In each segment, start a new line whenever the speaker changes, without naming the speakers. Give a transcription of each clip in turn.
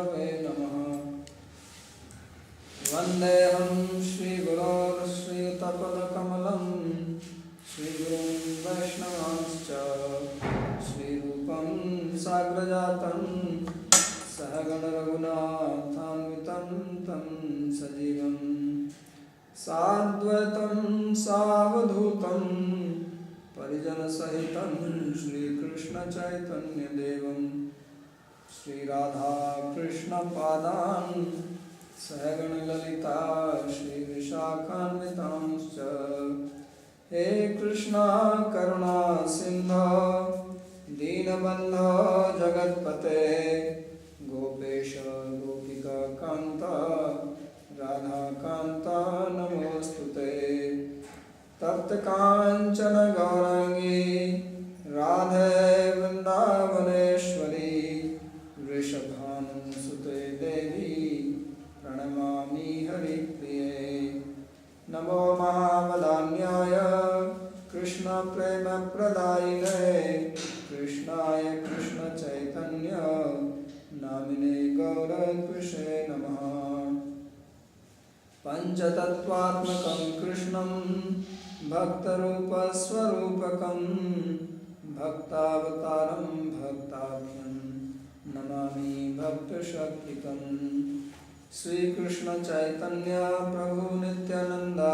Gurave Namaha. Vandeham Shri Gurur Shri Tapadakamalam Shri Gurum Vaishnavanscha Shri Rupam Sagrajatam Sahagana Raghunathanvitam Tam Sajivam Sadvaitam Savadhutam Parijana Sahitam Shri Krishna Chaitanya Devam Shri Radha Krishna Padan Sahagana Lalita Shri Vishakhanvitamscha He Krishna Karuna Sindha Deenabandha Jagatpate Gopesha Gopika Kanta Radha Kanta Namostute Tapta Kanchana Gaurangi Radhe Vrindavaneshwari Vrishabhanu Sute Devi Pranamami Hari Priye Namo Mahavadanyaya Krishna Prema Pradayine Krishnaya Krishna Chaitanya Namine Gaura Krishe Namaha Panchatattvatmakam Krishnam Bhaktarupa Swarupakam Bhaktavataram Bhaktabhyam Namami Bhakta Shaktikam Sri Krishna Chaitanya Prabhu Nityananda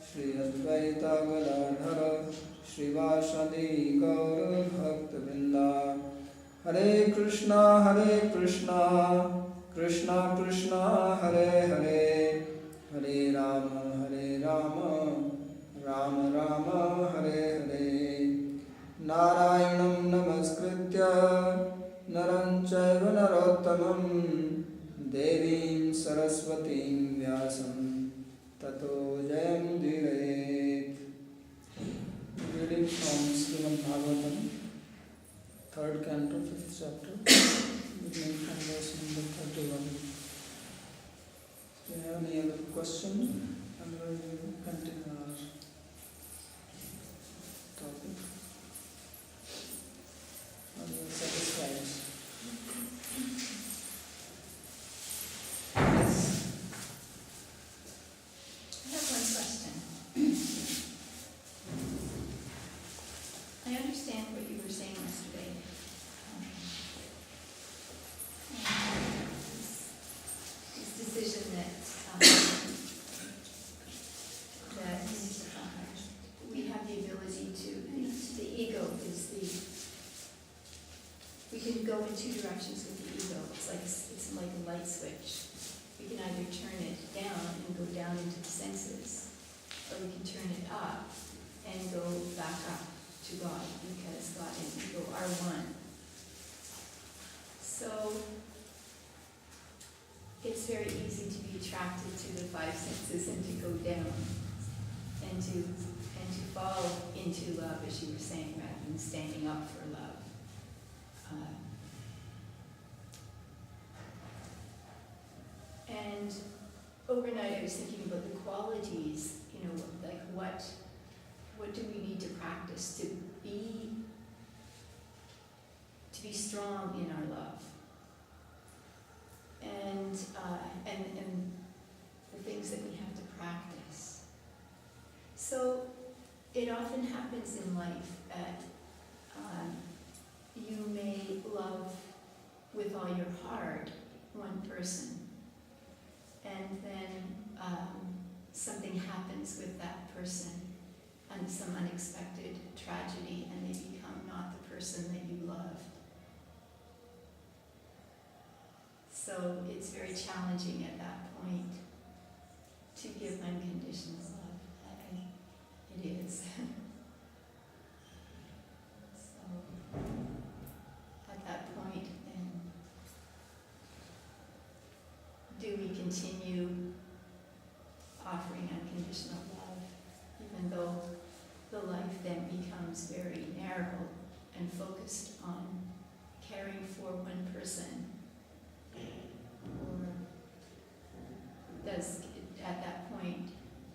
Shri Advaita Gadadhara Shri Vasadi Gaura Bhakta Vrinda Hare Krishna Krishna Krishna Hare Hare Hare Rama Rama Rama Hare Hare Narayanam Namaskritya Naram Chaiva Narottamam Devim Saraswatim Vyasam Tato Jayam Dirayet. Reading from Srimad Bhagavatam, 3rd Canto, 5th chapter, beginning from verse number 31. Do you have any other question? Otherwise we will continue our topic. Are you satisfied? Yes.
I have one question. I understand what you were saying yesterday. This decision that we have the ability to, the ego is we can go in two directions with the ego. It's like a light switch. We can either turn it down and go down into the senses, or we can turn it up and go back up to God, because God and ego are one. So it's very easy to be attracted to the five senses and to go down and to fall into love, as you were saying, rather than standing up for love. And overnight I was thinking about the qualities, like what do we need to practice to be strong in our love, and the things that we have to practice. So it often happens in life that you may love with all your heart one person, and then something happens with that person, and some unexpected tragedy, and they become not the person that you loved. So it's very challenging at that point to give unconditional love. It is. So at that point, then, do we continue offering unconditional love, even though the life then becomes very narrow and focused on caring for one person? Or at that point,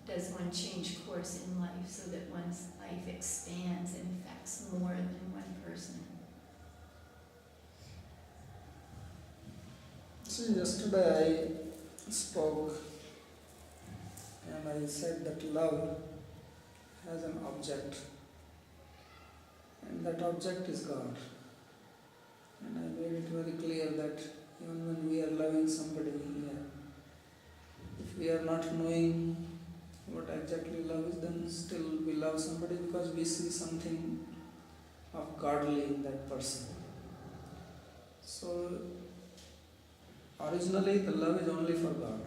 does one change course in life so that one's life expands and affects more than one person?
See, yesterday I spoke and I said that love has an object, and that object is God. And I made it very clear that even when we are loving somebody here, if we are not knowing what exactly love is, then still we love somebody because we see something of godly in that person. So originally the love is only for God,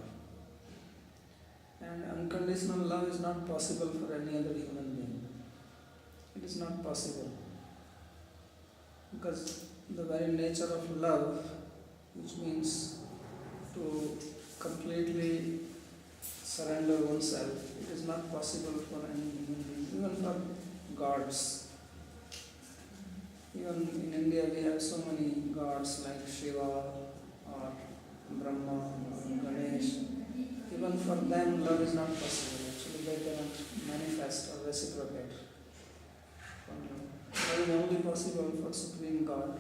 and unconditional love is not possible for any other human being. It is not possible because the very nature of love, which means to completely surrender oneself, it is not possible for any human being, even for gods. Even in India we have so many gods like Shiva or Brahma or Ganesh. Even for them love is not possible. Actually they cannot manifest or reciprocate. Love is only possible for Supreme God,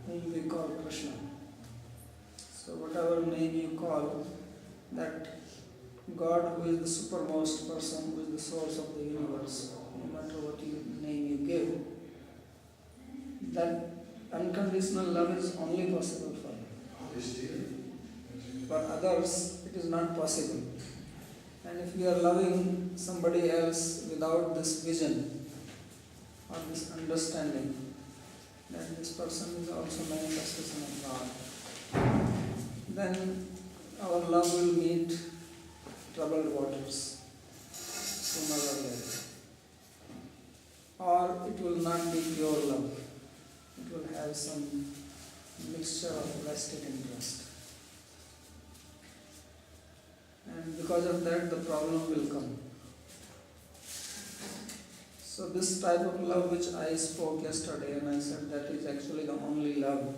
whom we call Krishna. So whatever name you call, that God who is the supermost person, who is the source of the universe, no matter what name you give, that unconditional love is only possible for him. For others, it is not possible. And if you are loving somebody else without this vision or this understanding, then this person is also manifestation of God, then our love will meet troubled waters sooner or later. Or it will not be pure love. It will have some mixture of vested interest. And because of that, the problem will come. So this type of love which I spoke yesterday, and I said that is actually the only love,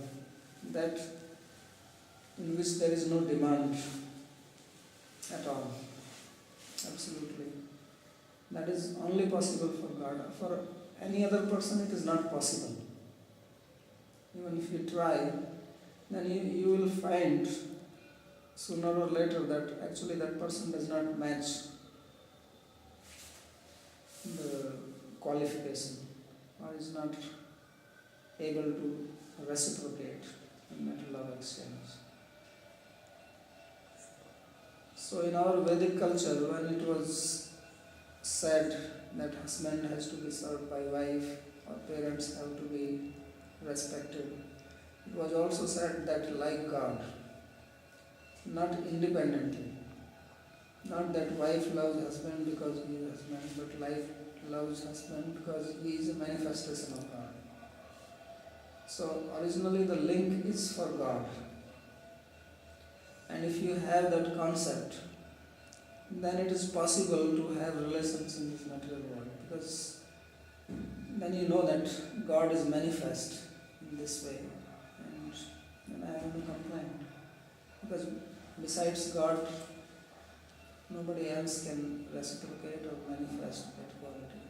that in which there is no demand at all. Absolutely. That is only possible for God. For any other person it is not possible. Even if you try, then you will find sooner or later that actually that person does not match the qualification or is not able to reciprocate in that love exchange. So in our Vedic culture, when it was said that husband has to be served by wife or parents have to be respected, it was also said that like God, not independently. Not that wife loves husband because he is husband, but wife loves husband because he is a manifestation of God. So originally the link is for God. And if you have that concept, then it is possible to have relations in this material world, because then you know that God is manifest in this way, and then I have no complaint, because besides God, nobody else can reciprocate or manifest that quality.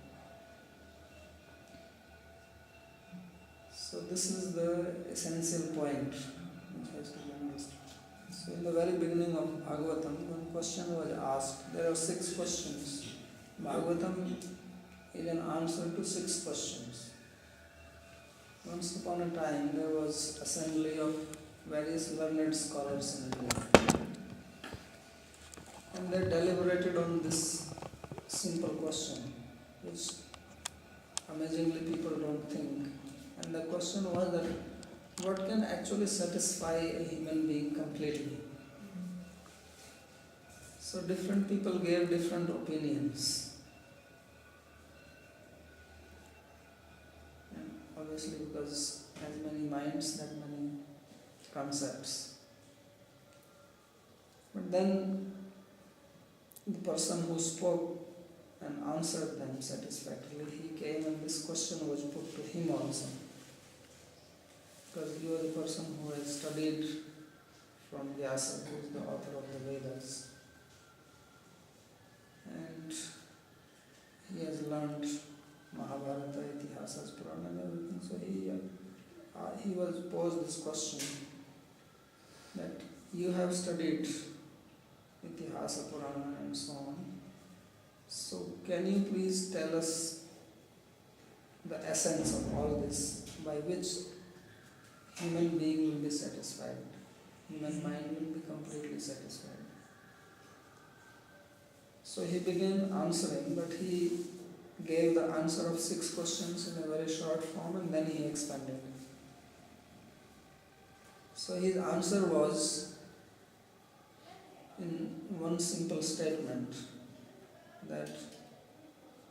So this is the essential point which has to be understood. So in the very beginning of Bhagavatam, one question was asked. There are 6 questions. Bhagavatam is an answer to 6 questions. Once upon a time, there was assembly of various learned scholars in India. And they deliberated on this simple question, which amazingly people don't think. And the question was that what can actually satisfy a human being completely? So different people gave different opinions. And obviously because as many minds, that many concepts. But then the person who spoke and answered them satisfactorily, he came and this question was put to him also. Because he was the person who has studied from Dasa, who is the author of the Vedas. And he has learned Mahabharata, Itihasas, Purana and everything. So he was posed this question. that you have studied Itihasa Purana and so on. So can you please tell us the essence of all this, by which human being will be satisfied, human mind will be completely satisfied? So he began answering, but he gave the answer of 6 questions in a very short form and then he expanded. So his answer was in one simple statement, that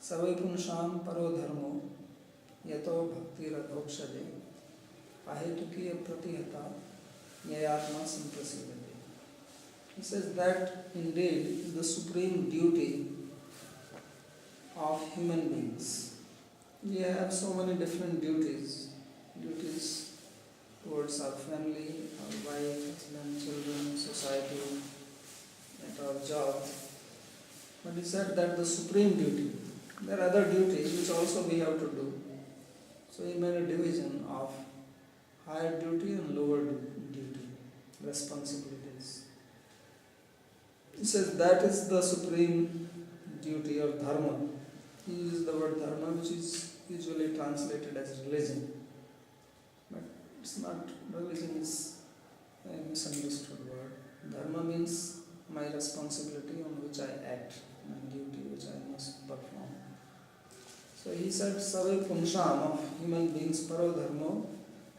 Savai Punsham Paro Dharmo Yato Bhakti Radhokshade Ahetukiya Pratihata Nyayatma Samprasidate. He says that indeed is the supreme duty of human beings. We have so many different duties towards our family, our wife, husband, children, society, at our job. But he said that the supreme duty, there are other duties which also we have to do. So he made a division of higher duty and lower duty, responsibilities. He says that is the supreme duty or dharma. He uses the word dharma, which is usually translated as religion. But it's not, religion is a misunderstood word. Dharma means my responsibility on which I act, my duty which I must perform. So he said, Savai Punsham of human beings, Paro Dharmo,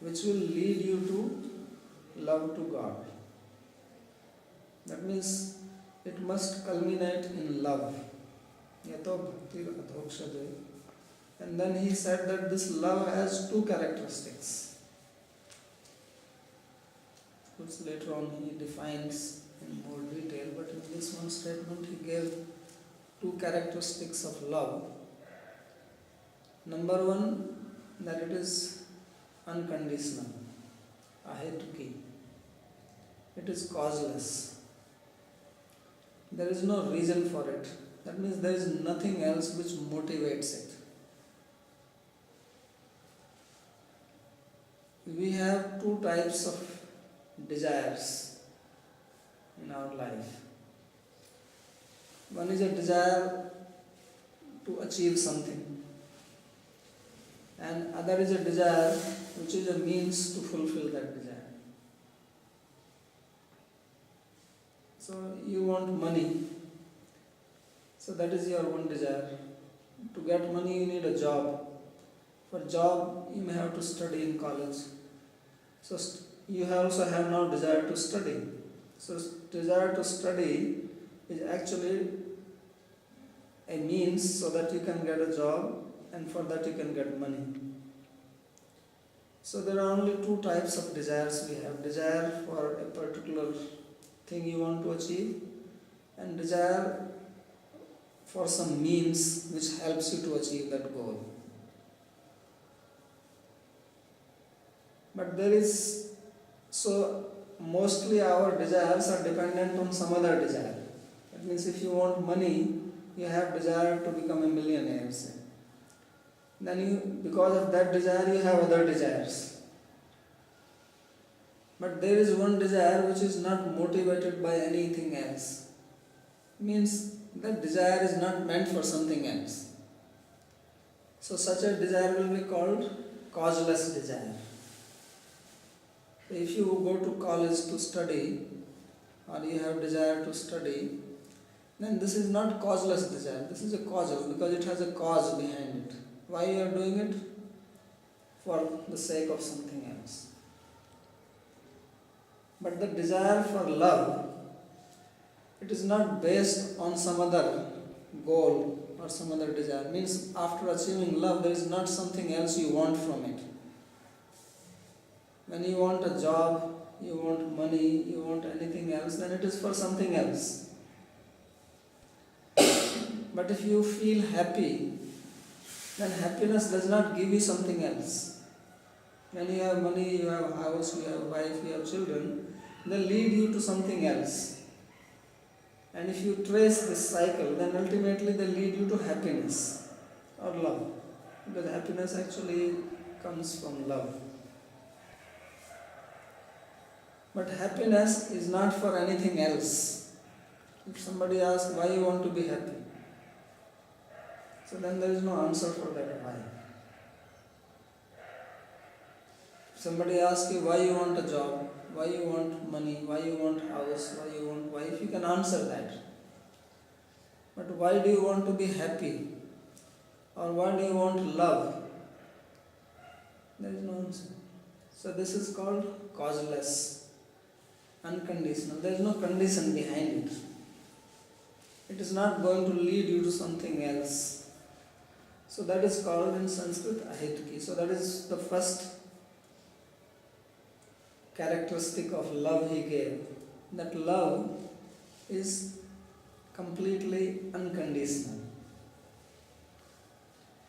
which will lead you to love to God. That means it must culminate in love. Yato Bhakti Radhokshade. And then he said that this love has 2 characteristics, which later on he defines in more detail, but in this one statement he gave 2 characteristics of love. Number 1, that it is unconditional, ahetuki. It is causeless. There is no reason for it. That means there is nothing else which motivates it. We have 2 types of desires in our life. One is a desire to achieve something, and other is a desire which is a means to fulfill that desire. So you want money, so that is your one desire. To get money you need a job. For job you may have to study in college. So you also have now desire to study. So desire to study is actually a means so that you can get a job, and for that you can get money. So there are only 2 types of desires we have. Desire for a particular thing you want to achieve, and desire for some means which helps you to achieve that goal. But there is, so mostly our desires are dependent on some other desire. That means if you want money, you have desire to become a millionaire, say. Then you, because of that desire, you have other desires. But there is one desire which is not motivated by anything else. Means that desire is not meant for something else. So such a desire will be called causeless desire. If you go to college to study, or you have desire to study, then this is not causeless desire. This is a causal, because it has a cause behind it. Why you are doing it? For the sake of something else. But the desire for love, it is not based on some other goal or some other desire. Means after achieving love, there is not something else you want from it. When you want a job, you want money, you want anything else, then it is for something else. But if you feel happy, then happiness does not give you something else. When you have money, you have a house, you have a wife, you have children, they lead you to something else. And if you trace this cycle, then ultimately they lead you to happiness or love. Because happiness actually comes from love. But happiness is not for anything else. If somebody asks why you want to be happy, so then there is no answer for that why. If somebody asks you why you want a job, why you want money, why you want house, why you want wife, you can answer that. But why do you want to be happy? Or why do you want love? There is no answer. So this is called causeless, unconditional. There is no condition behind it. It is not going to lead you to something else. So that is called in Sanskrit ahituki. So that is the first characteristic of love he gave. That love is completely unconditional.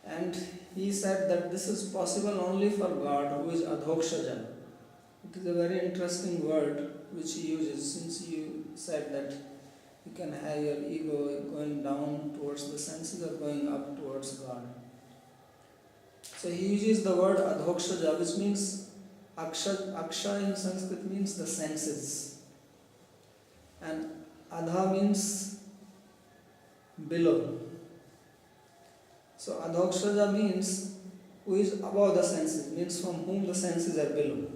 And he said that this is possible only for God, who is adhokshaja. It is a very interesting word which he uses, since you said that you can have your ego going down towards the senses or going up towards God. So he uses the word adhokshaja, which means aksha in Sanskrit means the senses, and adha means below. So adhokshaja means who is above the senses, means from whom the senses are below.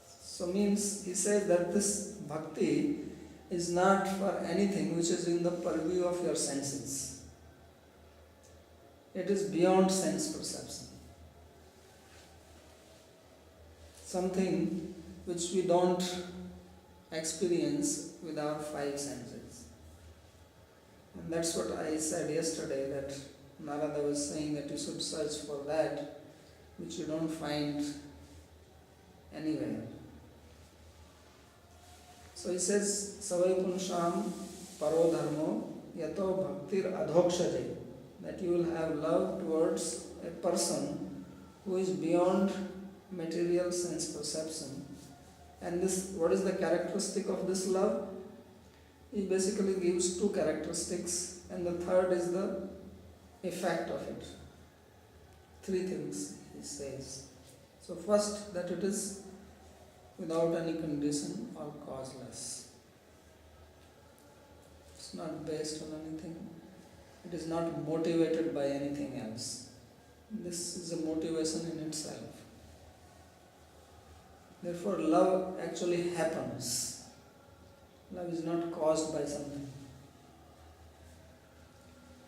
So means he says that this bhakti is not for anything which is in the purview of your senses. It is beyond sense perception. Something which we don't experience with our five senses. And that's what I said yesterday, that Narada was saying that you should search for that which you don't find anywhere. So he says, Savai Punsham Paro Dharmo Yato Bhaktir Adhokshaje, that you will have love towards a person who is beyond material sense perception. And this, what is the characteristic of this love? He basically gives two characteristics, and the third is the effect of it. Three things he says. So first, that it is without any condition or causeless. It's not based on anything. It is not motivated by anything else. This is a motivation in itself. Therefore, love actually happens. Love is not caused by something.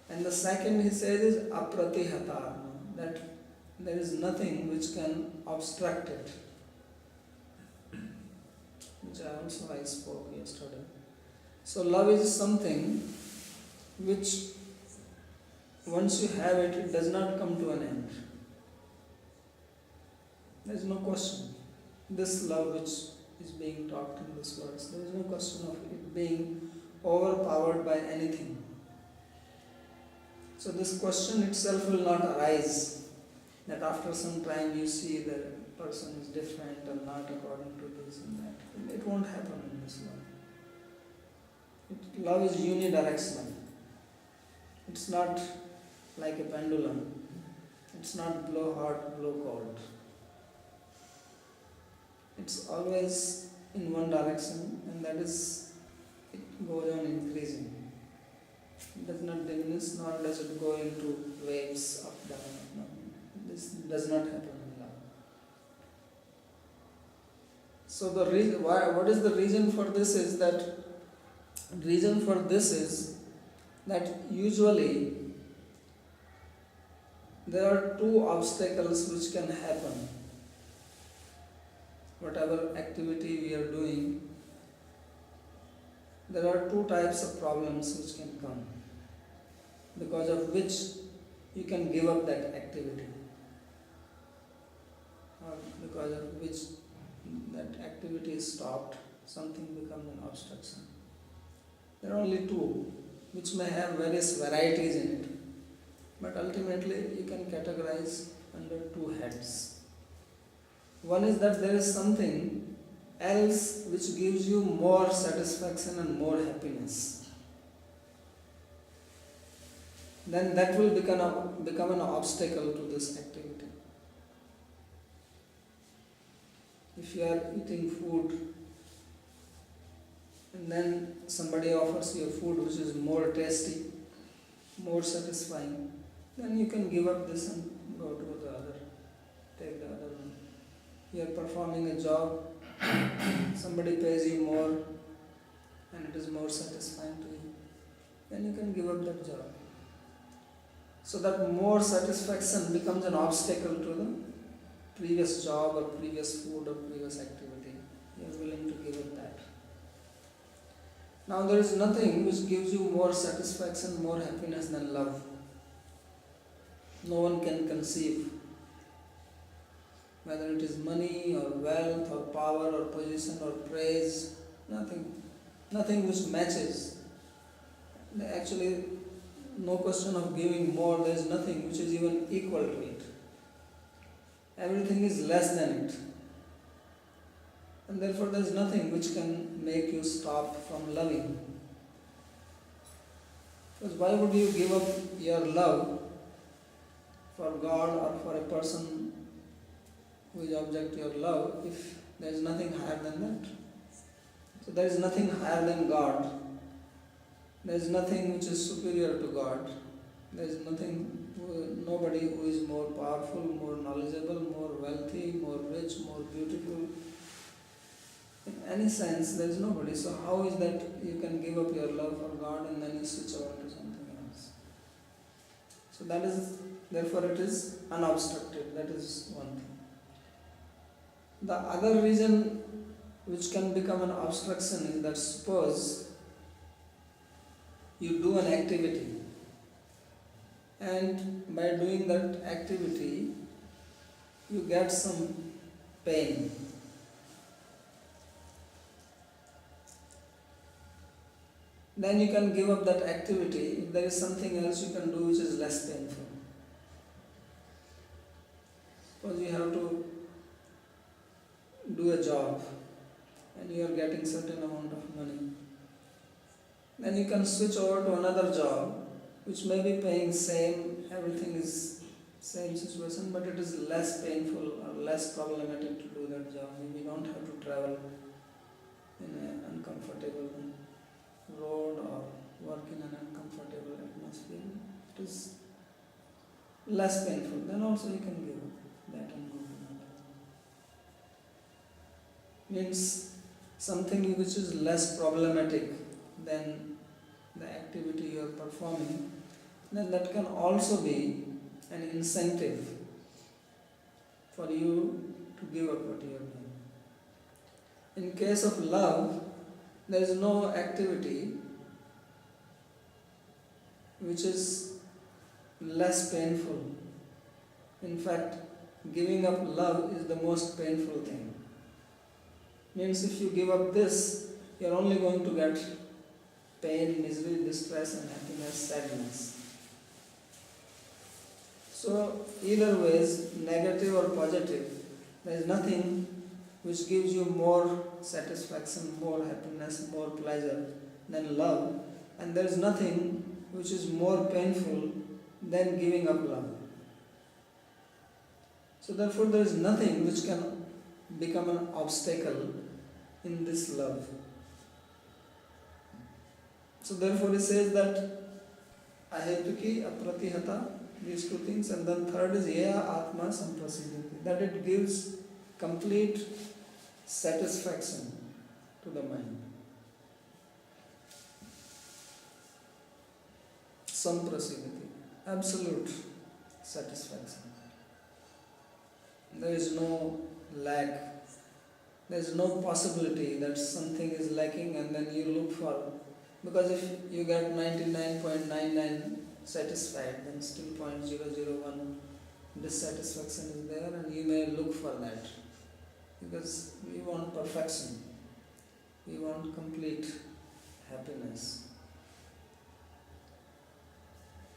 And the second he says is apratihata, that there is nothing which can obstruct it, which I spoke yesterday. So love is something which once you have it, it does not come to an end. There is no question. This love which is being talked in this verse, there is no question of it being overpowered by anything. So this question itself will not arise, that after some time you see the person is different and not according to this and that. It won't happen in this love. Love is unidirectional. It's not like a pendulum. It's not blow hot, blow cold. It's always in one direction, and that is, it goes on increasing. It does not diminish, nor does it go into waves up, down. No, this does not happen in love. So the reason, what is the reason for this is that, usually there are two obstacles which can happen. Whatever activity we are doing, there are two types of problems which can come, because of which you can give up that activity, or because of which that activity is stopped, something becomes an obstruction. There are only two, which may have various varieties in it, but ultimately you can categorize under two heads. One is that there is something else which gives you more satisfaction and more happiness. Then that will become an obstacle to this activity. If you are eating food and then somebody offers you a food which is more tasty, more satisfying, then you can give up this and go to the other, take the other one. You are performing a job, somebody pays you more and it is more satisfying to you, then you can give up that job. So that more satisfaction becomes an obstacle to the previous job or previous food or previous activity. You are willing to give up that. Now there is nothing which gives you more satisfaction, more happiness than love. No one can conceive. Whether it is money or wealth or power or position or praise, nothing which matches. Actually, no question of giving more, there is nothing which is even equal to it. Everything is less than it. And therefore there is nothing which can make you stop from loving. Because why would you give up your love for God or for a person who is object to your love if there is nothing higher than that? So there is nothing higher than God. There is nothing which is superior to God. There is nobody who is more powerful, more knowledgeable, more wealthy, more rich, more beautiful. In any sense, there is nobody. So how is that you can give up your love for God and then you switch over to something else? So that is, therefore it is unobstructed. That is one thing. The other reason which can become an obstruction is that suppose you do an activity and by doing that activity you get some pain. Then you can give up that activity if there is something else you can do which is less painful. Suppose you have to do a job and you are getting certain amount of money. Then you can switch over to another job which may be paying same, everything is same situation, but it is less painful or less problematic to do that job. You don't have to travel in an uncomfortable road or work in an uncomfortable atmosphere. It is less painful. Then also you can give up that and go to another. Means something which is less problematic than the activity you are performing, then that can also be an incentive for you to give up what you are doing. In case of love, there is no activity which is less painful. In fact, giving up love is the most painful thing. Means if you give up this, you are only going to get pain, misery, distress and happiness, sadness. So either ways, negative or positive, there is nothing which gives you more satisfaction, more happiness, more pleasure than love, and there is nothing which is more painful than giving up love. So therefore there is nothing which can become an obstacle in this love. So therefore he says that ahetuki, apratihata, these two things, and then third is yaya atma samprasidhati, that it gives complete satisfaction to the mind. Samprasidhati, absolute satisfaction. There is no lack. There is no possibility that something is lacking and then you look for. Because if you get 99.99 satisfied, then still 0.001 dissatisfaction is there and you may look for that. Because we want perfection. We want complete happiness.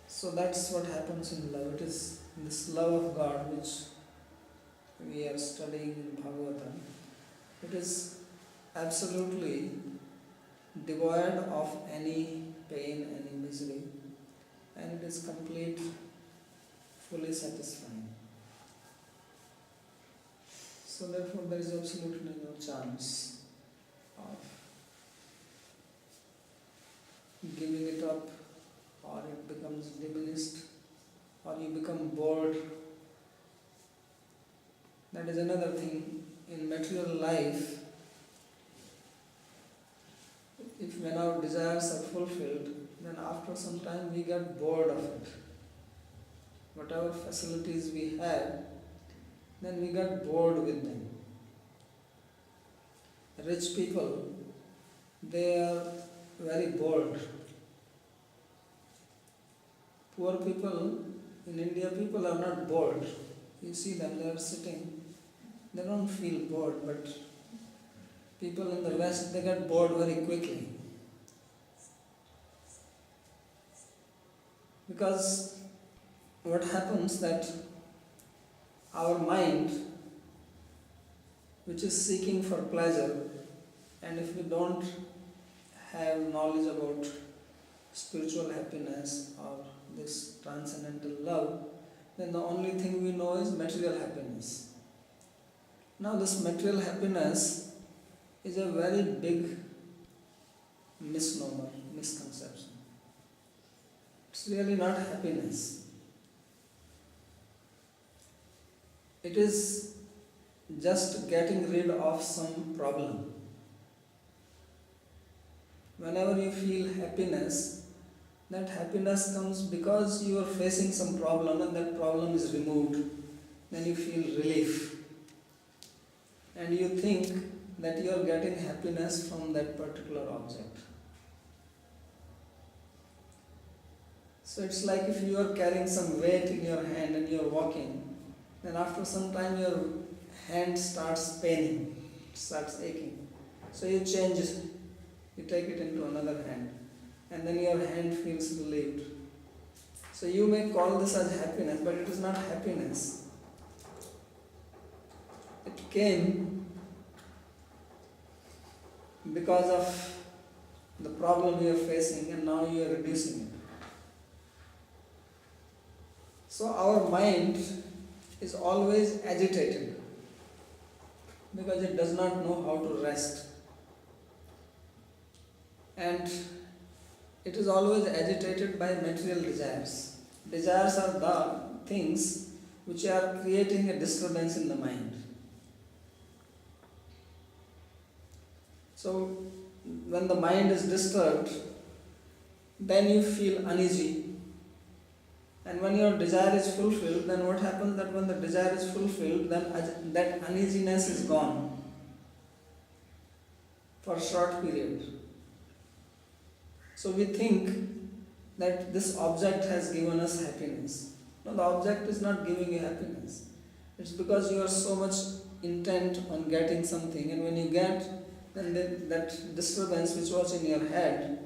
So that's what happens in love. It is this love of God which we are studying in Bhagavatam. It is absolutely devoid of any pain, any misery, and it is complete, fully satisfying. So therefore there is absolutely no chance of giving it up, or it becomes diminished, or you become bored. That is another thing. In material life, if when our desires are fulfilled, then after some time we get bored of it. Whatever facilities we have, then we get bored with them. Rich people, they are very bored. Poor people, in India, people are not bored. You see them, they are sitting, they don't feel bored, but people in the West, they get bored very quickly. Because what happens that our mind, which is seeking for pleasure, and if we don't have knowledge about spiritual happiness or this transcendental love, then the only thing we know is material happiness. Now this material happiness is a very big misnomer, misconception. It's really not happiness. It is just getting rid of some problem. Whenever you feel happiness, that happiness comes because you are facing some problem and that problem is removed. Then you feel relief. And you think that you are getting happiness from that particular object. So it's like if you are carrying some weight in your hand and you are walking, then after some time your hand starts paining, starts aching. So you change it, you take it into another hand, and then your hand feels relieved. So you may call this as happiness, but it is not happiness. It came because of the problem you are facing, and now you are reducing it. So our mind is always agitated because it does not know how to rest. And it is always agitated by material desires. Desires are the things which are creating a disturbance in the mind. So when the mind is disturbed, then you feel uneasy. And when your desire is fulfilled, then what happens that when the desire is fulfilled, then that uneasiness is gone for a short period. So we think that this object has given us happiness. No, the object is not giving you happiness. It's because you are so much intent on getting something, and when you get, then that disturbance which was in your head,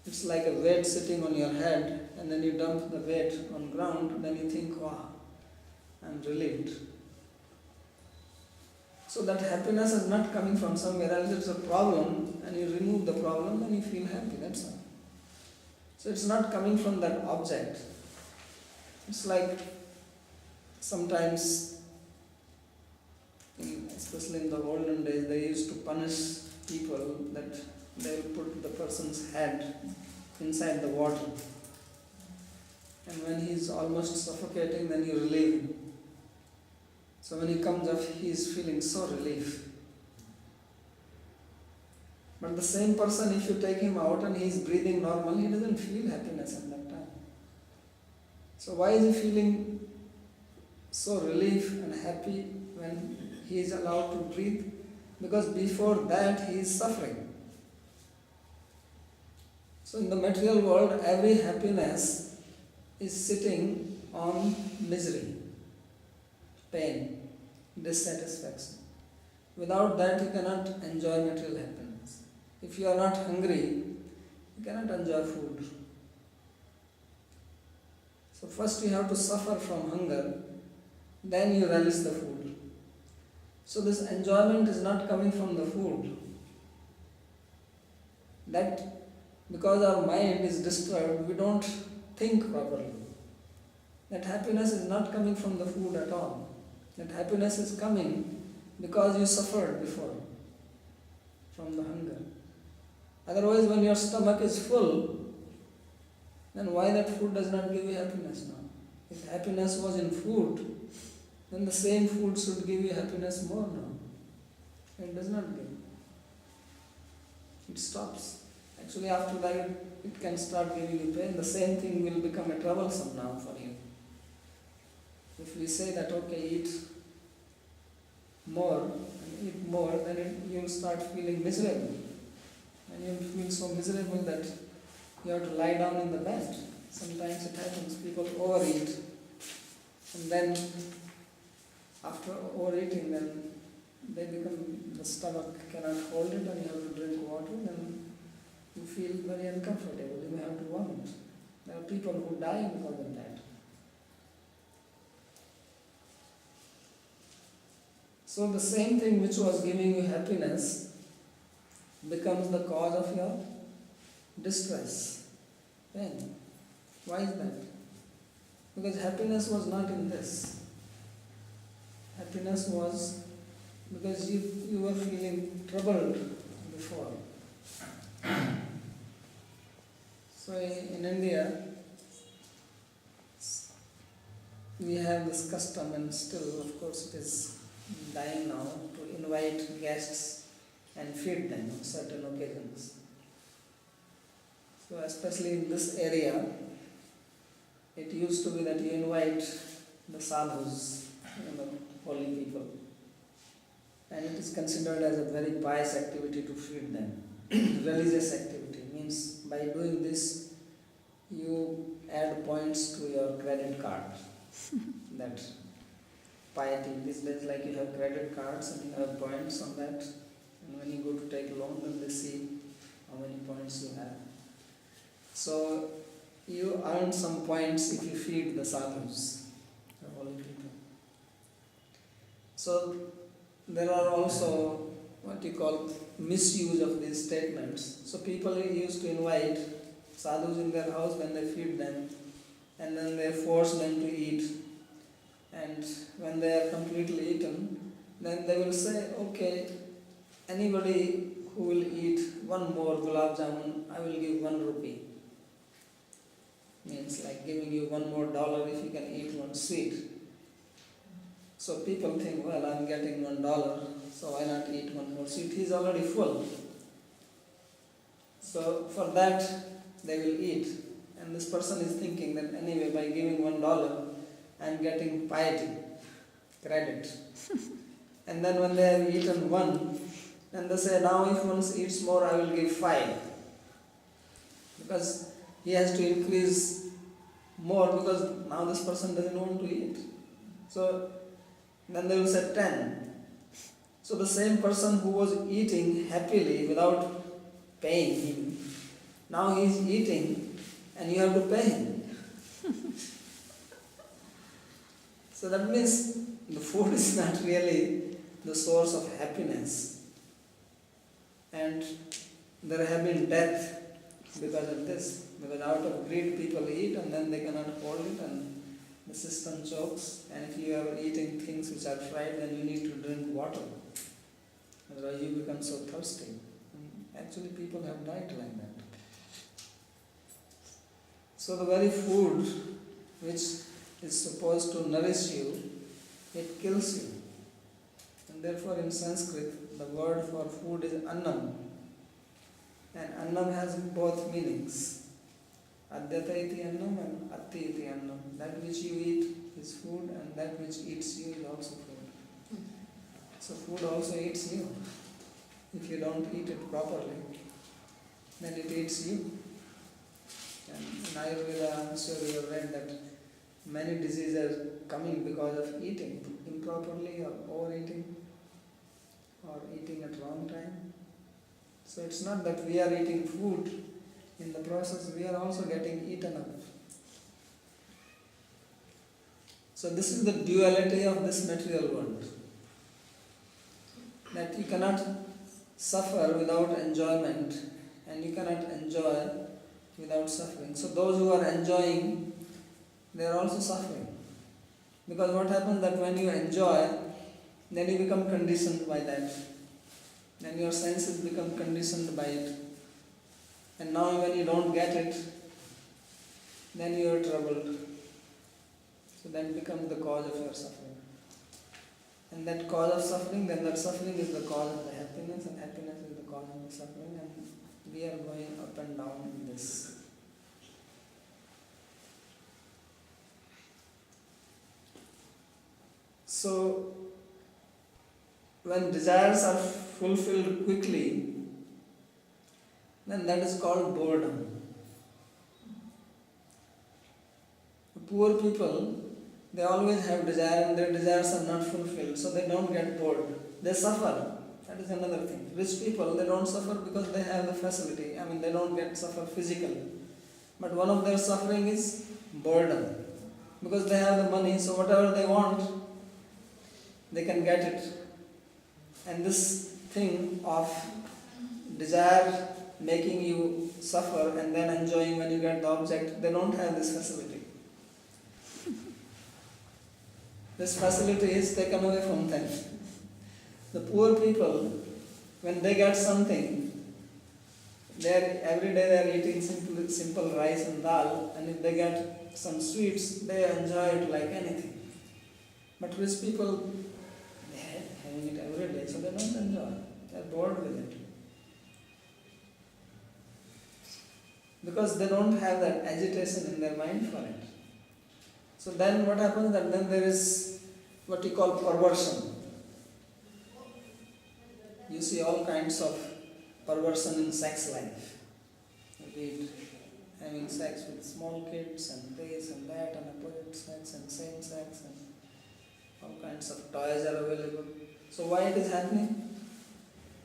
it's like a weight sitting on your head, and then you dump the weight on ground, then you think, wow, I'm relieved. So that happiness is not coming from somewhere else, it's a problem, and you remove the problem, then you feel happy, that's all. So it's not coming from that object. It's like sometimes, especially in the olden days, they used to punish people that they will put the person's head inside the water. And when he is almost suffocating, then you relieve him. So when he comes up, he is feeling so relief. But the same person, if you take him out and he is breathing normal, he doesn't feel happiness at that time. So why is he feeling so relief and happy when he is allowed to breathe? Because before that he is suffering. So in the material world, every happiness is sitting on misery, pain, dissatisfaction. Without that you cannot enjoy material happiness. If you are not hungry, you cannot enjoy food. So first you have to suffer from hunger, then you relish the food. So this enjoyment is not coming from the food. That because our mind is disturbed, we don't think properly. That happiness is not coming from the food at all. That happiness is coming because you suffered before from the hunger. Otherwise, when your stomach is full, then why that food does not give you happiness now? If happiness was in food, then the same food should give you happiness more now. It does not give. It stops. Actually, after that, it can start giving you pain. The same thing will become a troublesome now for you. If we say that, okay, eat more, then you will start feeling miserable. And you will feel so miserable that you have to lie down in the bed. Sometimes it happens, people overeat. And then, after overeating, then the stomach cannot hold it and you have to drink water, and you feel very uncomfortable, you have to vomit. There are people who die because of that. So the same thing which was giving you happiness becomes the cause of your distress, pain. Why is that? Because happiness was not in this. Happiness was because you were feeling troubled before. So in India, we have this custom, and still, of course, it is dying now, to invite guests and feed them on certain occasions. So especially in this area, it used to be that you invite the sadhus, holy people, and it is considered as a very pious activity to feed them. Religious activity means by doing this, you add points to your credit card. That piety, these days, like you have credit cards and you have points on that, and when you go to take a loan, then they see how many points you have. So you earn some points if you feed the sadhus, the holy people. So there are also what you call misuse of these statements. So people used to invite sadhus in their house when they feed them, and then they force them to eat. And when they are completely eaten, then they will say, okay, anybody who will eat one more gulab jamun, I will give 1 rupee. Means like giving you $1 more if you can eat one sweet. So people think, well, I'm getting $1, so why not eat one more sweet? He's already full. So for that, they will eat. And this person is thinking that anyway, by giving $1, I'm getting piety, credit. And then when they have eaten one, then they say, now if one eats more, I will give 5. Because he has to increase more, because now this person doesn't want to eat. So then they will say 10. So the same person who was eating happily without paying him, now he is eating and you have to pay him. So that means the food is not really the source of happiness. And there have been death because of this. Because out of greed people eat and then they cannot hold it and the system chokes. And if you are eating things which are fried, then you need to drink water. Otherwise you become so thirsty. And actually people have died like that. So the very food which is supposed to nourish you, it kills you. And therefore in Sanskrit, the word for food is annam. And annam has both meanings. Adyata iti annam and atti iti annam. That which you eat is food, and that which eats you is also food. So food also eats you. If you don't eat it properly, then it eats you. And in Ayurveda, I'm sure you have read that many diseases are coming because of eating improperly or overeating or eating at wrong time. So it's not that we are eating food. In the process, we are also getting eaten up. So this is the duality of this material world. That you cannot suffer without enjoyment, and you cannot enjoy without suffering. So those who are enjoying, they are also suffering. Because what happens that when you enjoy, then you become conditioned by that. Then your senses become conditioned by it. And now when you don't get it, then you are troubled. So that becomes the cause of your suffering. And that cause of suffering, then that suffering is the cause of the happiness, and happiness is the cause of the suffering, and we are going up and down in this. So, when desires are fulfilled quickly, then that is called boredom. Poor people, they always have desire and their desires are not fulfilled, so they don't get bored. They suffer. That is another thing. Rich people, they don't suffer because they have the facility. I mean, they don't suffer physically. But one of their suffering is boredom. Because they have the money, so whatever they want, they can get it. And this thing of desire making you suffer and then enjoying when you get the object, they don't have this facility. This facility is taken away from them. The poor people, when they get something, every day they are eating simple rice and dal, and if they get some sweets, they enjoy it like anything. But rich people, they are having it every day, so they don't enjoy. They are bored with it. Because they don't have that agitation in their mind for it. So then what happens that then there is what you call perversion. You see all kinds of perversion in sex life. Be it having sex with small kids and this and that and opposite sex and same sex and all kinds of toys are available. So why it is happening?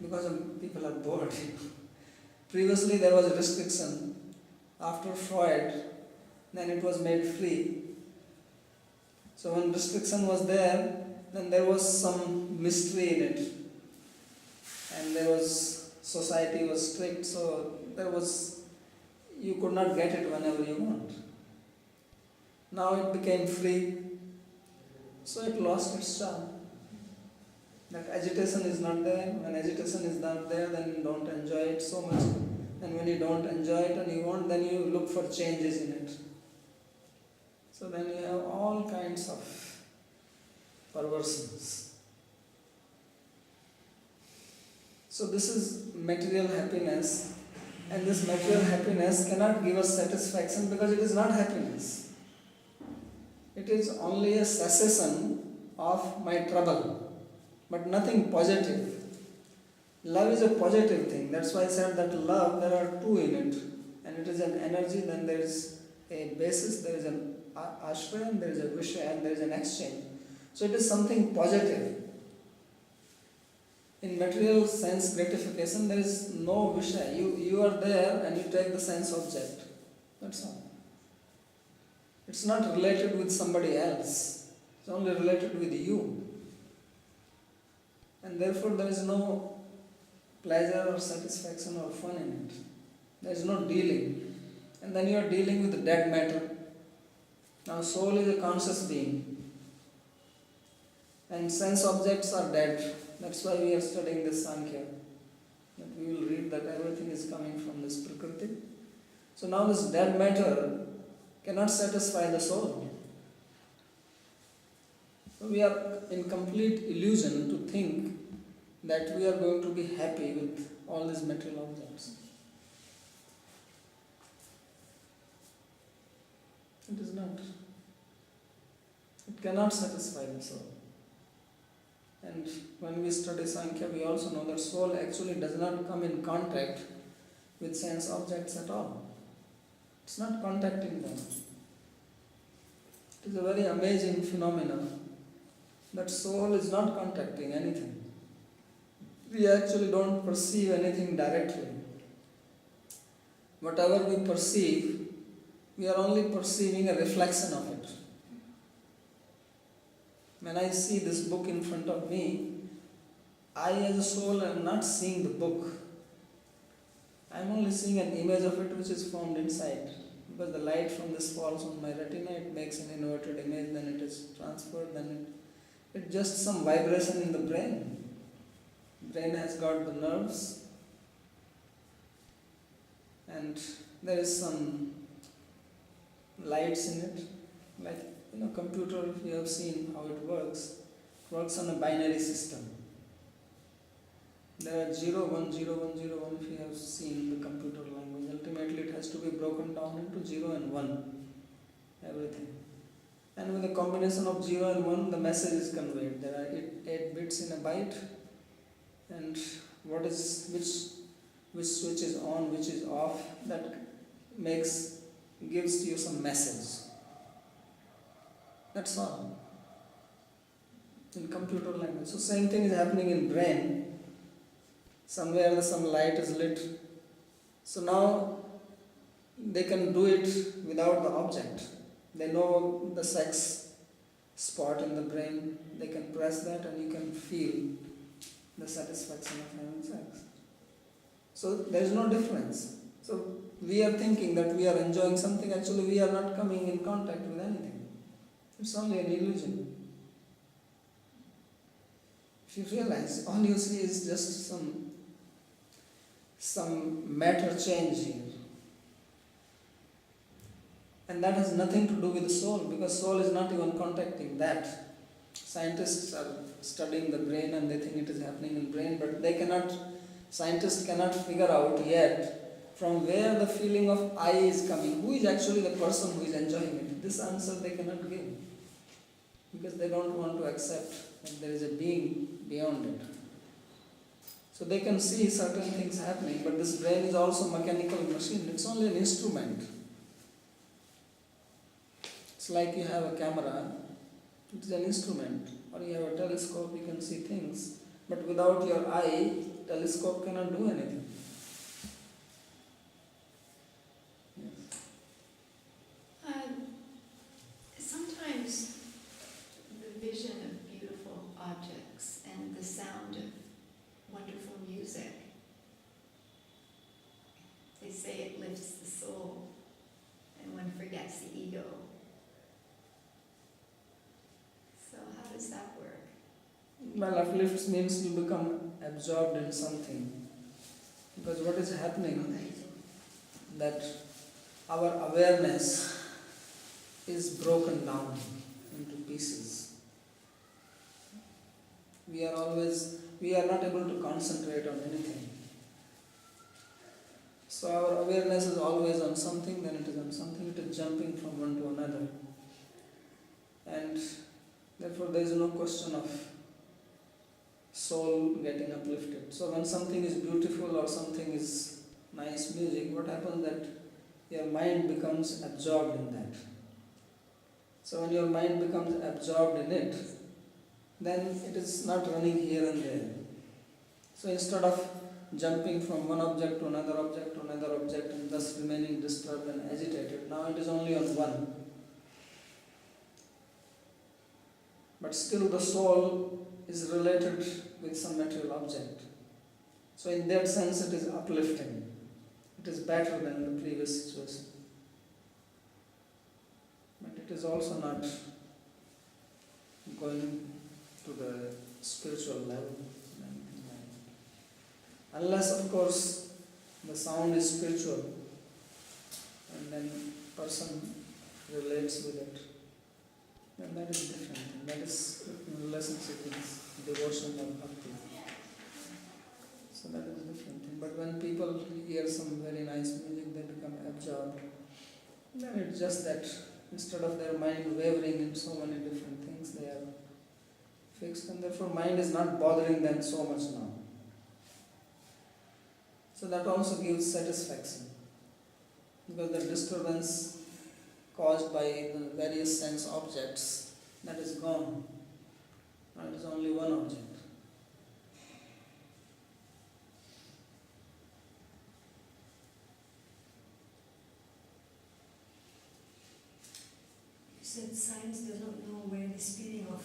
Because people are bored. Previously there was a restriction. After Freud, then it was made free. So when restriction was there, then there was some mystery in it. And society was strict, so you could not get it whenever you want. Now it became free, so it lost its charm. That agitation is not there. When agitation is not there, then you don't enjoy it so much. And when you don't enjoy it and you want, then you look for changes in it. So then you have all kinds of perversions. So this is material happiness, and this material happiness cannot give us satisfaction because it is not happiness. It is only a cessation of my trouble, but nothing positive. Love is a positive thing. That's why I said that love, there are two in it. And it is an energy, then there is a basis, there is an ashraya, and there is a vishaya, and there is an exchange. So it is something positive. In material sense gratification, there is no vishaya. You are there and you take the sense object. That's all. It's not related with somebody else. It's only related with you. And therefore there is no pleasure or satisfaction or fun in it. There is no dealing. And then you are dealing with the dead matter. Now soul is a conscious being. And sense objects are dead. That's why we are studying this Sankhya. That we will read that everything is coming from this Prakriti. So now this dead matter cannot satisfy the soul. So we are in complete illusion to think that we are going to be happy with all these material objects. It is not. It cannot satisfy the soul. And when we study Sankhya, we also know that soul actually does not come in contact with sense objects at all. It's not contacting them. It is a very amazing phenomenon that soul is not contacting anything. We actually don't perceive anything directly. Whatever we perceive, we are only perceiving a reflection of it. When I see this book in front of me, I as a soul am not seeing the book. I am only seeing an image of it which is formed inside. Because the light from this falls on my retina, it makes an inverted image, then it is transferred, then It's just some vibration in the brain. Brain has got the nerves, and there is some lights in it. Like, computer, if you have seen how it works on a binary system. There are 0, 1, 0, 1, 0, 1 if you have seen the computer language. Ultimately it has to be broken down into 0 and 1, everything. And with a combination of 0 and 1, the message is conveyed. There are 8 bits in a byte, and which switch is on, which is off, that gives you some message. That's all. In computer language. So same thing is happening in brain. Somewhere some light is lit. So now they can do it without the object. They know the sex spot in the brain. They can press that and you can feel the satisfaction of having sex. So there is no difference. So we are thinking that we are enjoying something. Actually we are not coming in contact with anything. It's only an illusion. If you realize, all you see is just some matter change here. And that has nothing to do with the soul, because soul is not even contacting that. Scientists are studying the brain and they think it is happening in brain, but scientists cannot figure out yet from where the feeling of I is coming. Who is actually the person who is enjoying it? This answer they cannot give, because they don't want to accept that there is a being beyond it. So they can see certain things happening, but this brain is also a mechanical machine. It's only an instrument. It's like you have a camera, it is an instrument, or you have a telescope, you can see things, but without your eye, telescope cannot do anything.
Sometimes the vision of beautiful objects and the sound of wonderful music, they say it lifts the soul and one forgets the ego. So how does that work?
Well, uplifts means you become absorbed in something. Because what is happening, that our awareness is broken down into pieces. We are not able to concentrate on anything. So our awareness is always on something, then it is on something, it is jumping from one to another. And therefore there is no question of soul getting uplifted. So when something is beautiful or something is nice music, what happens that your mind becomes absorbed in that. So when your mind becomes absorbed in it, then it is not running here and there. So instead of jumping from one object to another object to another object and thus remaining disturbed and agitated, now it is only on one. But still the soul is related with some material object. So in that sense it is uplifting. It is better than the previous situation. But it is also not going to the spiritual level. Unless, of course, the sound is spiritual and then person relates with it. Then that is different. That is in relationship with devotion or bhakti. So that is a different thing. But when people hear some very nice music, they become absorbed. Then it's just that instead of their mind wavering in so many different things, they are fixed, and therefore mind is not bothering them so much now. So that also gives satisfaction, because the disturbance caused by the various sense objects, that is gone. Now it is only one object.
You said science does not know where this feeling of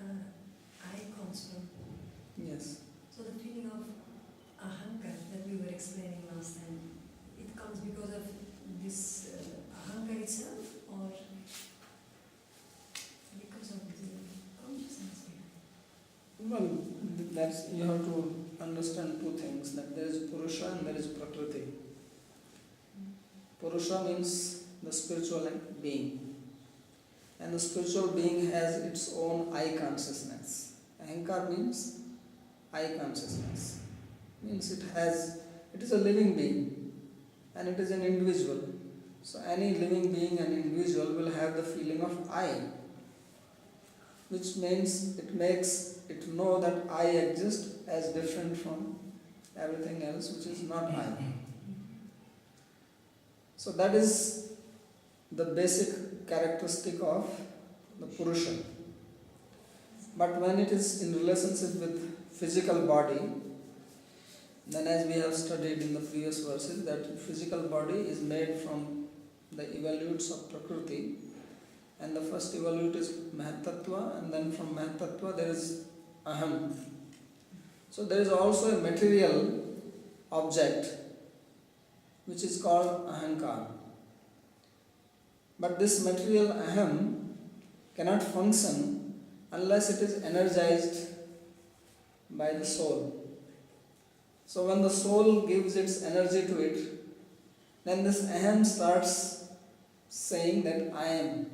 I comes from.
Yes.
So the feeling of ahankar that we were explaining last time, it comes because of this ahankar itself, or because of the consciousness here?
you have to understand two things, that there is Purusha and there is Prakriti. Purusha means the spiritual being. And the spiritual being has its own I consciousness. Ahankar means I consciousness. Means it is a living being and it is an individual. So any living being and individual will have the feeling of I, which means it makes it know that I exist as different from everything else which is not I. So that is the basic characteristic of the Purusha. But when it is in relationship with physical body, then as we have studied in the previous verses, that physical body is made from the evolutes of Prakriti, and the first evolute is Mahatattva, and then from Mahatattva there is Aham. So there is also a material object which is called Ahankar. But this material Aham cannot function unless it is energized by the soul. So when the soul gives its energy to it, then this Aham starts saying that I am.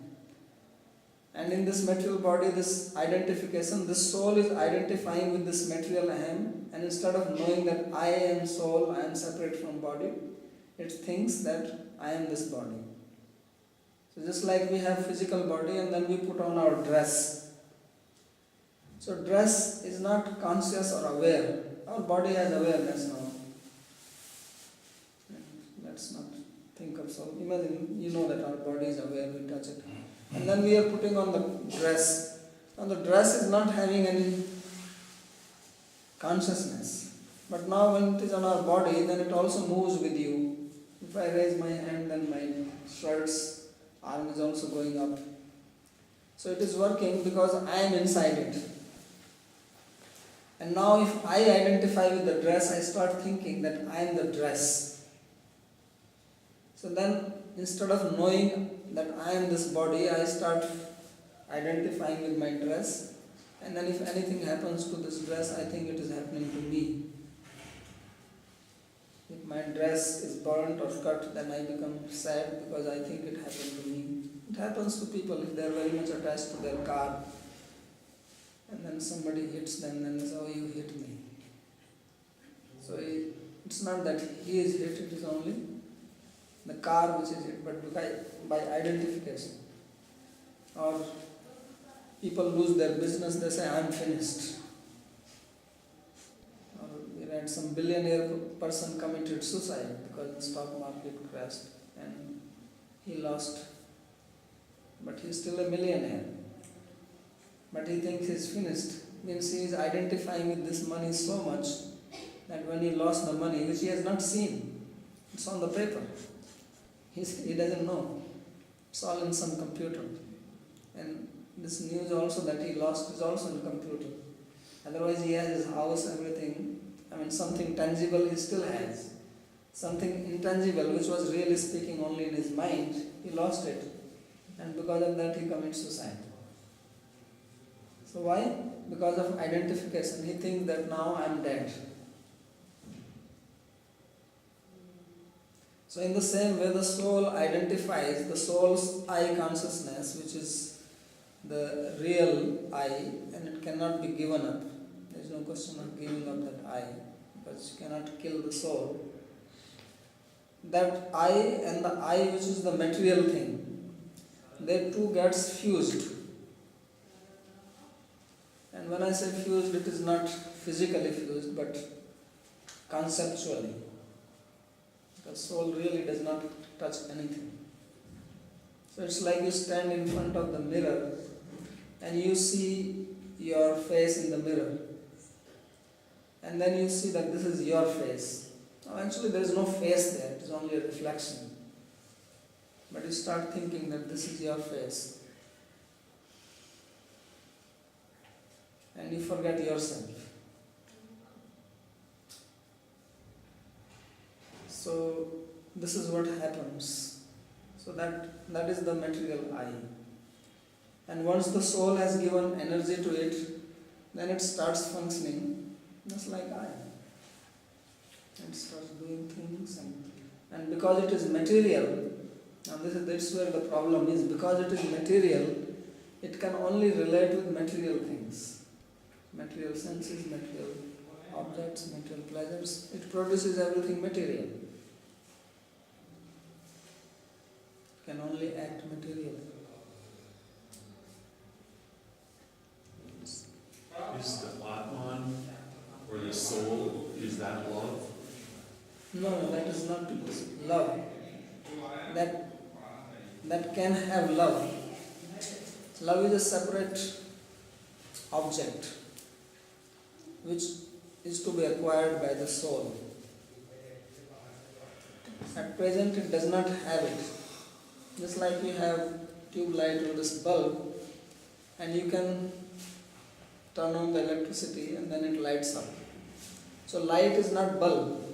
And in this material body, this identification, this soul is identifying with this material Aham, and instead of knowing that I am soul, I am separate from body, it thinks that I am this body. So just like we have physical body and then we put on our dress. So dress is not conscious or aware. Our body has awareness now. Let's not think of so. Imagine, you know that our body is aware, we touch it. And then we are putting on the dress. Now the dress is not having any consciousness. But now when it is on our body, then it also moves with you. If I raise my hand, then my shirt's arm is also going up. So it is working because I am inside it. And now if I identify with the dress, I start thinking that I am the dress. So then instead of knowing that I am this body, I start identifying with my dress. And then if anything happens to this dress, I think it is happening to me. If my dress is burnt or cut, then I become sad because I think it happened to me. It happens to people if they are very much attached to their car. And then somebody hits them, then they say, oh, you hit me. So it's not that he is hit, it is only the car which is hit, but by identification. Or people lose their business, they say, I am finished. Or we read some billionaire person committed suicide because the stock market crashed and he lost. But he is still a millionaire. But he thinks he is finished. Means he is identifying with this money so much that when he lost the money, which he has not seen, it's on the paper. He doesn't know. It's all in some computer. And this news also that he lost is also in computer. Otherwise he has his house, everything. I mean something tangible he still has. Something intangible which was really speaking only in his mind, he lost it. And because of that he commits suicide. So why? Because of identification. He thinks that now I am dead. So in the same way the soul identifies, the soul's I consciousness, which is the real I, and it cannot be given up. There is no question of giving up that I, because you cannot kill the soul. That I and the I which is the material thing, they two gets fused. And when I say fused, it is not physically fused, but conceptually. Because soul really does not touch anything. So it's like you stand in front of the mirror and you see your face in the mirror. And then you see that this is your face. Now actually there is no face there, it is only a reflection. But you start thinking that this is your face. And you forget yourself. So this is what happens. So that is the material I. And once the soul has given energy to it, then it starts functioning. just like I. And starts doing things, and because it is material, and that's where the problem is, because it is material, it can only relate with material things. Material senses, material objects, material pleasures. It produces everything material. It can only act material.
Is the Atman or the soul, is that love?
No, that is not love. That can have love. Love is a separate object which is to be acquired by the soul. At present it does not have it. Just like you have tube light or this bulb, and you can turn on the electricity and then it lights up. So light is not bulb.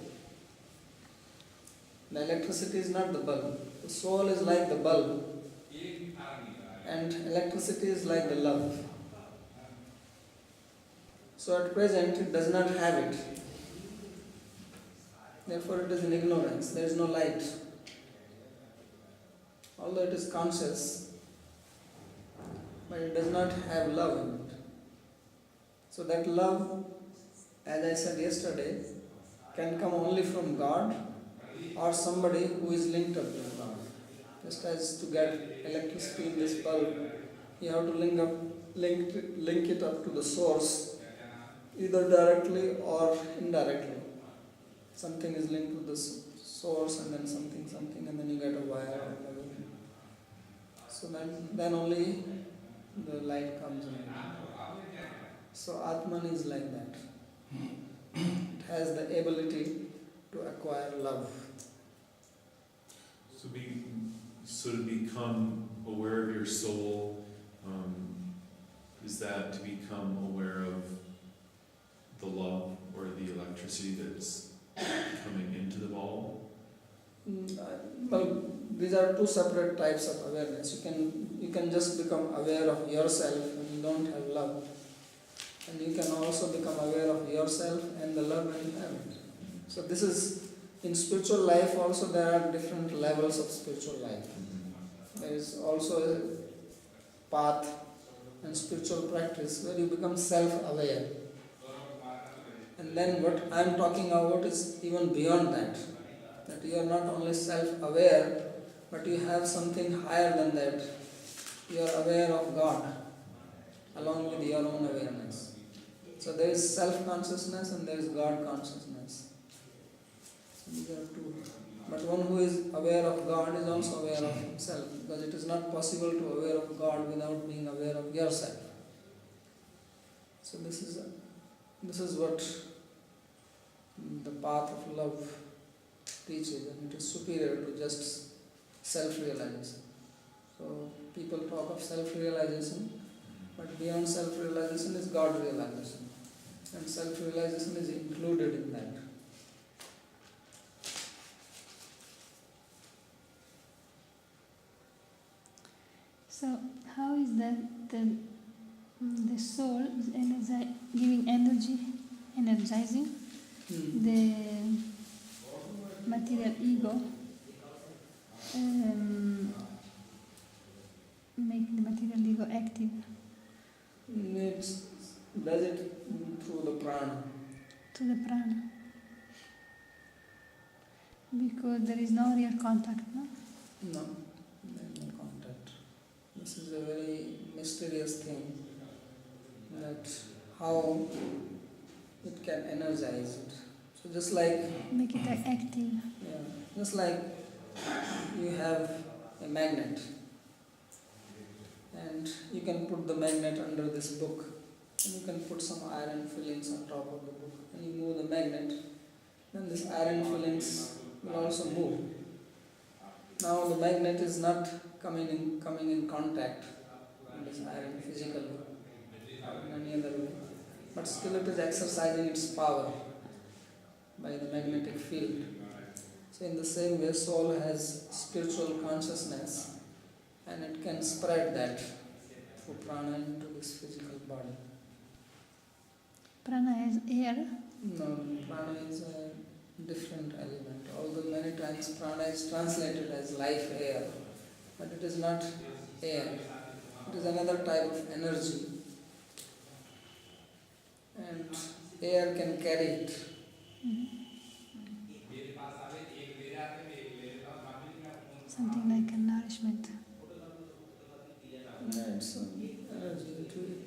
The electricity is not the bulb. The soul is like the bulb, and electricity is like the love. So at present it does not have it. Therefore it is in ignorance. There is no light. Although it is conscious, but it does not have love in it. So that love, as I said yesterday, can come only from God or somebody who is linked up with God. Just as to get electricity in this bulb, you have to link it up to the source, either directly or indirectly. Something is linked to the source, and then something, and then you get a wire and everything. So then only the light comes in. So Atman is like that. It has the ability to acquire love.
So to become aware of your soul, is that to become aware of the love or the electricity that's coming into the ball?
Well, these are two separate types of awareness. You can just become aware of yourself when you don't have love, and you can also become aware of yourself and the love when you have it. So this is, in spiritual life also there are different levels of spiritual life. There is also a path and spiritual practice where you become self-aware. And then what I am talking about is even beyond that. That you are not only self-aware, but you have something higher than that. You are aware of God along with your own awareness. So there is self-consciousness and there is God consciousness. So these are two. But one who is aware of God is also aware of himself, because it is not possible to be aware of God without being aware of yourself. So this is what the path of love teaches, and it is superior to just self-realization. So people talk of self-realization, but beyond self-realization is God-realization, and self-realization is included in that.
So how is that the soul is giving energy, energizing the material ego, make the material ego active?
It does it through the prana.
To the prana. Because there is no real contact, no?
No, there is no contact. This is a very mysterious thing, that how it can energize it. So just like...
Make it active.
Yeah, just like you have a magnet, and you can put the magnet under this book, and you can put some iron fillings on top of the book, and you move the magnet, then this iron fillings will also move. Now the magnet is not coming in contact with this iron physically or in any other way, but still it is exercising its power by the magnetic field. So in the same way, soul has spiritual consciousness, and it can spread that through prana into this physical body.
Prana is air.
No, prana is a different element. Although many times prana is translated as life air, but it is not air. It is another type of energy. And air can carry it.
Something like a nourishment.
Yeah, it's energy to it.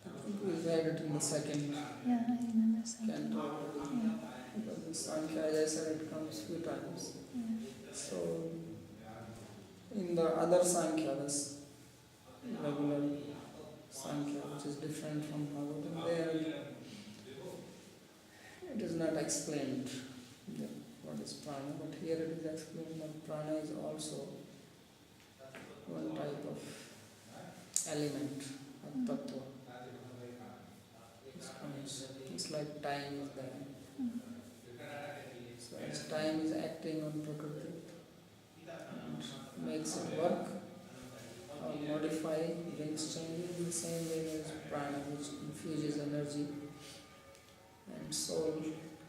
I think we read it in the second
Yeah, I remember something.
canto already.
Yeah,
Because in Sankhya, as I said, it comes few times.
yeah.
So, in the other Sankhya, this regular Sankhya, which is different from Bhagavatam, there it is not explained what is prana, but here it is explained that prana is also one type of element, a tattva. It's like time is there. So as time is acting on Prakriti and makes it work or modify, brings changes in the same way as prana, which infuses energy and soul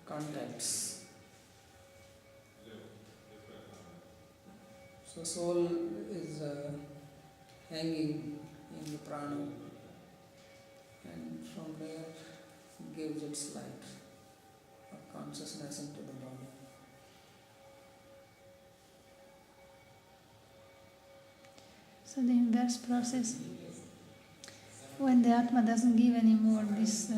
contacts. So soul is hanging in the prana and from there gives its light of consciousness into the body.
So the inverse process, when the Atma doesn't give anymore this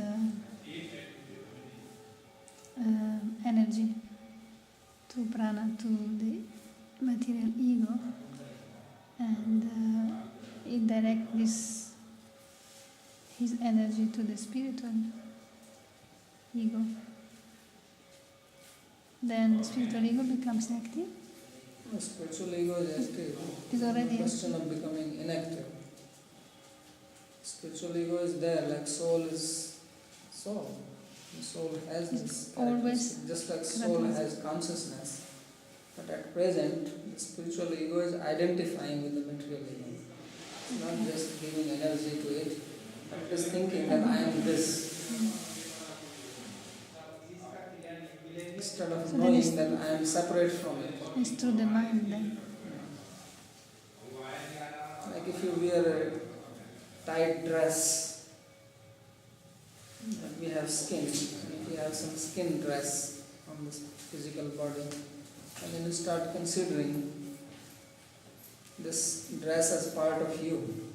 energy to prana, to the material ego, and it directs his energy to the spiritual ego, then the spiritual ego becomes active.
The spiritual ego is active.
Is already
The question of becoming inactive. Spiritual ego is there, like soul is soul. The soul has this
always
characteristic, just like soul has consciousness. But at present, the spiritual ego is identifying with the material ego. It's not just giving energy to it, but it is thinking that I am this. Instead of
So then
knowing
it's-
that I am separate from it.
It's through the mind then.
Like if you wear a tight dress, like we have skin, and if you have some skin dress on this physical body, and then you start considering this dress as part of you.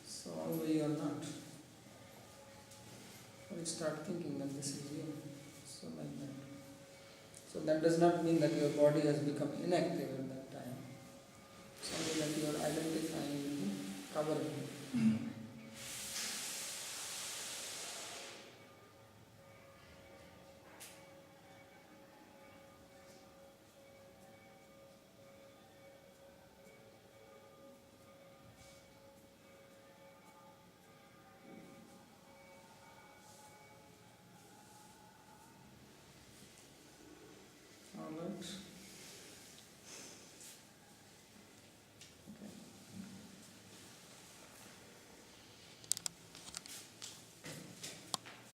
So although you are not, or you start thinking that this is you. So like that. So that does not mean that your body has become inactive at that time. It's only that you are identifying with the covering. Alright.